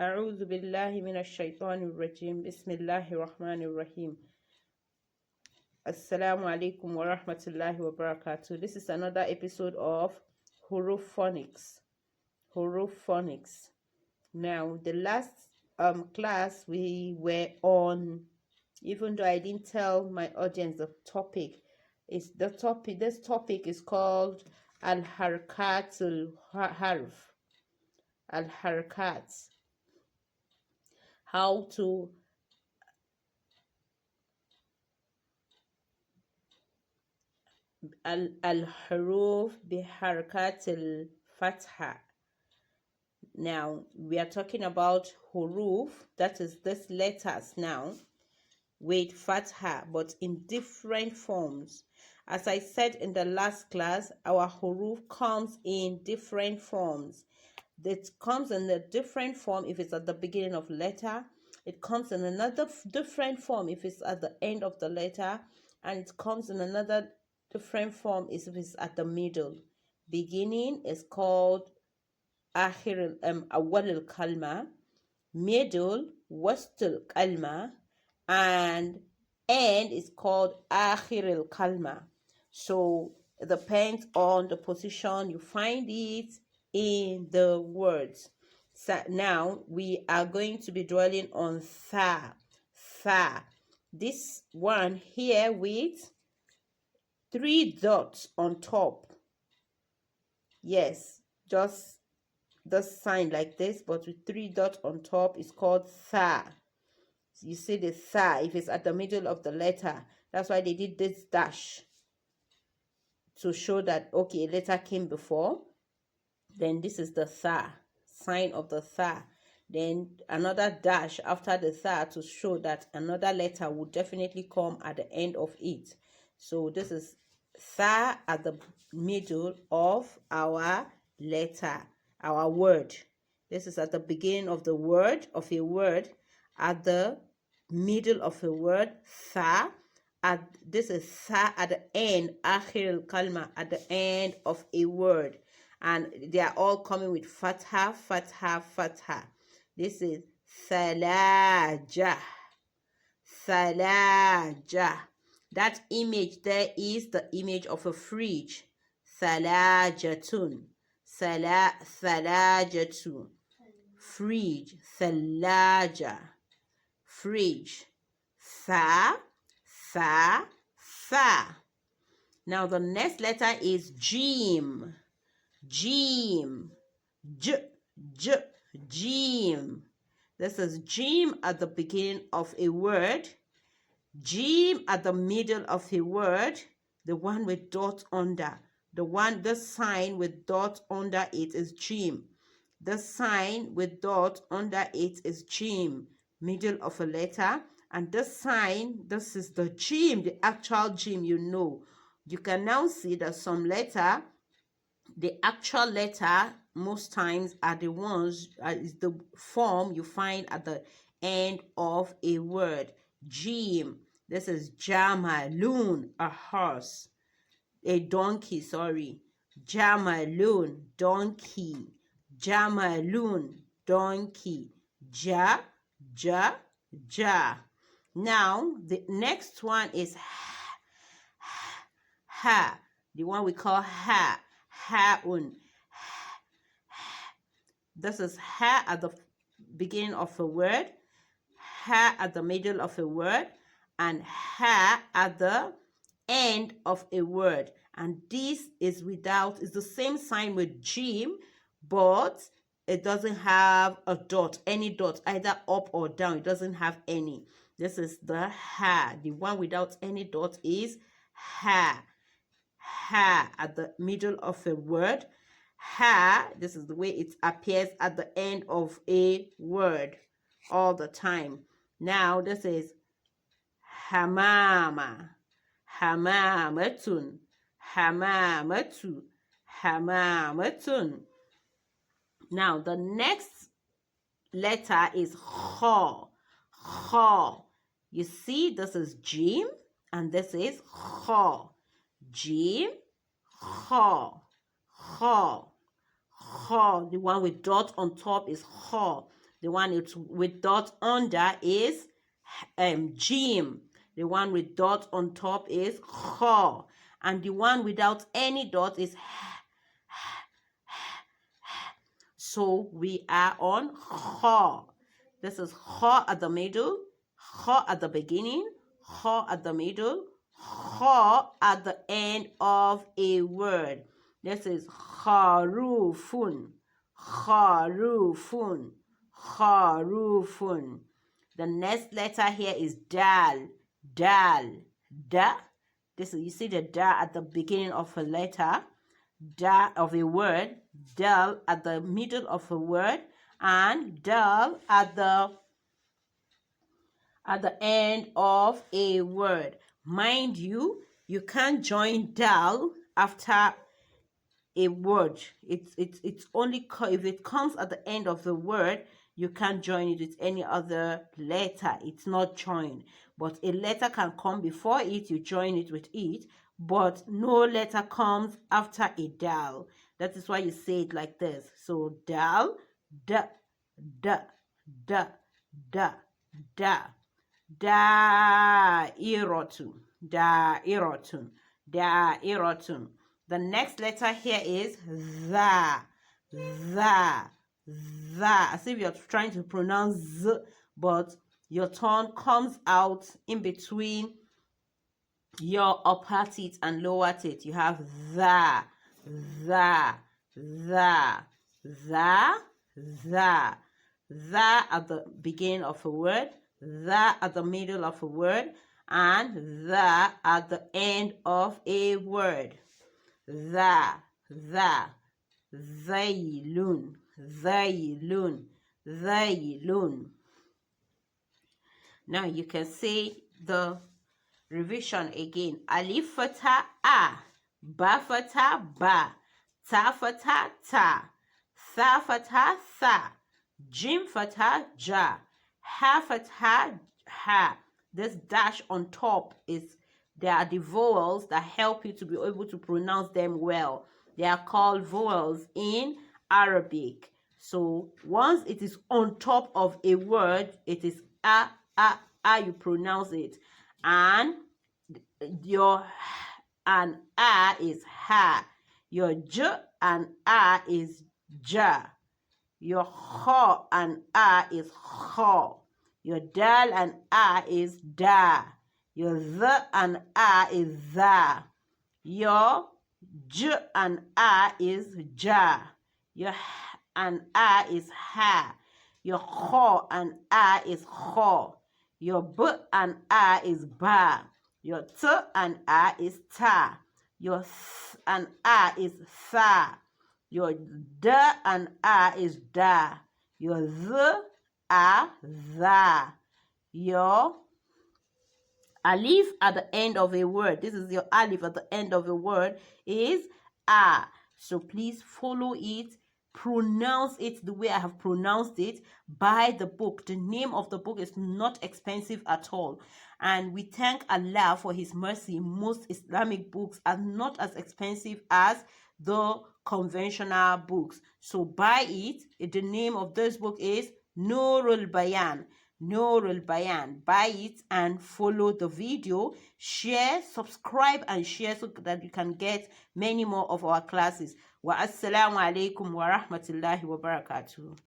أعوذ بالله من الشيطان الرجيم بسم الله الرحمن الرحيم Assalamu alaikum wa rahmatullahi wa barakatuh. This is another episode of Huroof Phonics. Huroof Phonics. Now, the last class we were on, even though I didn't tell my audience the topic, is the topic. This topic is called Al-Harkat Al-Harf. Al-Harkat. How to Al-Huroof Biharkat Al-Fatha. Now, we are talking about huruf, that is these letters now, with fatha, but in different forms. As I said in the last class, our huruf comes in different forms. It comes in a different form if it's at the beginning of letter. It comes in another different form if it's at the end of the letter. And it comes in another different form if it's at the middle. Beginning is called akhir awwal al-kalma, middle wast al-kalma, and end is called akhir al-kalma. So it depends on the position you find it in the words. So now we are going to be dwelling on tha. This one here with 3 dots on top. Yes, just the sign like this, but with 3 dots on top is called tha. You see the tha if it's at the middle of the letter. That's why they did this dash to show that okay, a letter came before. Then this is the tha, sign of the tha. Then another dash after the tha to show that another letter would definitely come at the end of it. So this is tha at the middle of our letter, our word. This is at the beginning of the word, of a word, at the middle of a word, tha. This is tha at the end, akhir al-kalma, at the end of a word. And they are all coming with fatha, fatha, fatha. This is thalaja, thalaja. That image there is the image of a fridge. Thalajatun, thalajatu. Fridge, thalaja, fridge. Tha. Now the next letter is jim. Jim. Jim. This is jim at the beginning of a word. Jim at the middle of a word. The one with dot under. The sign with dot under it is jim. The sign with dot under it is jim. Middle of a letter. And this sign, this is the jim, the actual jim, you know. You can now see that some letter, the actual letter, most times are the ones, is the form you find at the end of a word. Jim. This is jamalun, a horse. A donkey, sorry. Jamalun, donkey. Jamalun, donkey. Ja. Now, the next one is ha. The one we call ha. Ha'un. This is ha at the beginning of a word, ha at the middle of a word, and ha at the end of a word. And this is without, it's the same sign with jim, but it doesn't have a dot, any dot, either up or down. It doesn't have any. This is the ha. The one without any dot is ha. Ha at the middle of a word. Ha, this is the way it appears at the end of a word all the time. Now this is hamama, hamamatun, hamamatu, hamamatun. Now the next letter is kha. Kha. You see, this is jim and this is kha. Jim, kha. The one with dot on top is kha. The one with dot under is jim. The one with dot on top is kha. And the one without any dot is so we are on kha. This is kha at the middle, kha at the beginning, kha at the middle, kha at the end of a word. This is harufun, harufun, harufun. The next letter here is dal, dal, da. This is, you see the da at the beginning of a letter, da of a word, dal at the middle of a word, and dal at the end of a word. Mind you, you can't join dal after a word. It's only if it comes at the end of the word, you can't join it with any other letter. It's not joined. But a letter can come before it, you join it with it, but no letter comes after a dal. That is why you say it like this. So dal, da, da, da, da, da. Da'iratu, da'iratu, da'iratu. The next letter here is the. As if you're trying to pronounce z, but your tongue comes out in between your upper teeth and lower teeth. You have the at the beginning of a word, the at the middle of a word, and the at the end of a word. Zaylun, zaylun, zaylun. Now you can say the revision again. Alif fatha a, ba fatha ba, ta fatha ta, tha fatha tha, jim fatha ja, ha fatha ha. This dash on top they are the vowels that help you to be able to pronounce them well. They are called vowels in Arabic. So once it is on top of a word, it is a, you pronounce it. And your and a is ha. Your j and a is ja. Your kha and a is kha. Your dal and a is da. Your th and a is za. Your j and a is ja. Your h and a is ha. Your kha and a is kha. Your b and a is ba. Your t and a is ta. Your th and a is tha. Your d and a is da. Your th, a, tha. Your alif at the end of a word, this is your alif at the end of a word, is a. So please follow it, pronounce it the way I have pronounced it. Buy the book. The name of the book is not expensive at all, and we thank Allah for his mercy. Most Islamic books are not as expensive as the conventional books. So buy it. The name of this book is Nurul Bayan. Nurul Bayan. Buy it and follow the video. Share, subscribe and share so that you can get many more of our classes. Wa assalamu alaikum wa rahmatullahi wa barakatuh.